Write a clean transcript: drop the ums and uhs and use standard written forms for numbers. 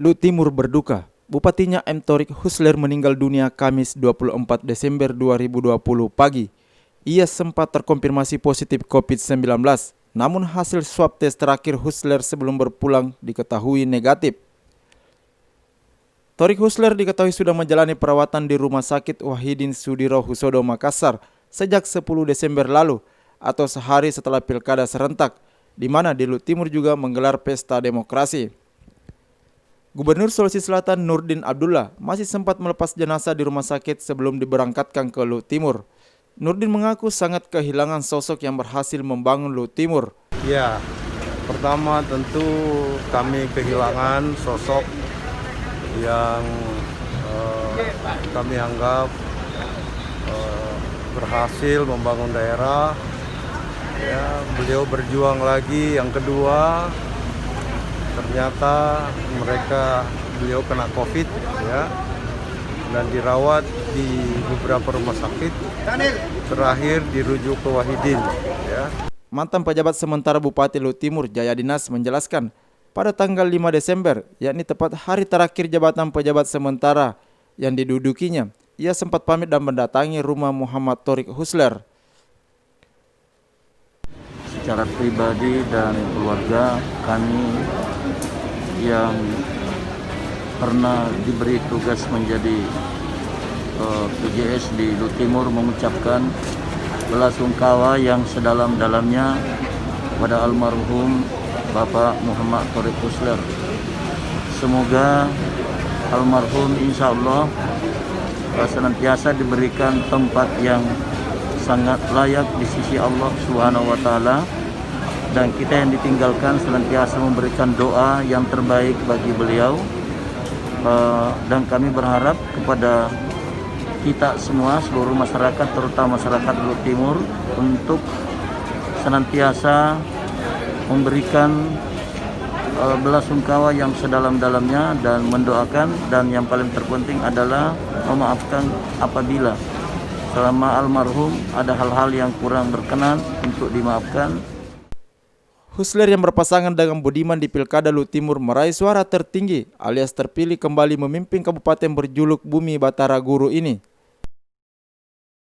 Lu Timur berduka. Bupatinya M. Thorik Husler meninggal dunia Kamis 24 Desember 2020 pagi. Ia sempat terkonfirmasi positif COVID-19, namun hasil swab tes terakhir Husler sebelum berpulang diketahui negatif. Thorik Husler diketahui sudah menjalani perawatan di Rumah Sakit Wahidin Sudirohusodo Makassar sejak 10 Desember lalu atau sehari setelah pilkada serentak, di mana di Lu Timur juga menggelar pesta demokrasi. Gubernur Sulawesi Selatan Nurdin Abdullah masih sempat melepas jenazah di rumah sakit sebelum diberangkatkan ke Lu Timur. Nurdin mengaku sangat kehilangan sosok yang berhasil membangun Lu Timur. Ya, pertama tentu kami kehilangan sosok yang kami anggap berhasil membangun daerah. Ya, beliau berjuang lagi. Yang kedua, ternyata beliau kena COVID ya, dan dirawat di beberapa rumah sakit. Terakhir dirujuk ke Wahidin ya. Mantan pejabat sementara Bupati Lu Timur Jayadinas menjelaskan, pada tanggal 5 Desember, yakni tepat hari terakhir jabatan pejabat sementara yang didudukinya, ia sempat pamit dan mendatangi rumah Muhammad Thorik Husler. Secara pribadi dan keluarga kami yang pernah diberi tugas menjadi PJS di Lu Timur mengucapkan belasungkawa yang sedalam-dalamnya pada almarhum Bapak Muhammad Thorik Husler. Semoga almarhum insya Allah senantiasa diberikan tempat yang sangat layak di sisi Allah Subhanahu wa Ta'ala, dan kita yang ditinggalkan senantiasa memberikan doa yang terbaik bagi beliau. Dan kami berharap kepada kita semua, seluruh masyarakat, terutama masyarakat Lu Timur, untuk senantiasa memberikan belasungkawa yang sedalam-dalamnya dan mendoakan, dan yang paling terpenting adalah memaafkan apabila selama almarhum ada hal-hal yang kurang berkenan untuk dimaafkan. Husler yang berpasangan dengan Budiman di Pilkada Lu Timur meraih suara tertinggi alias terpilih kembali memimpin kabupaten berjuluk Bumi Batara Guru ini.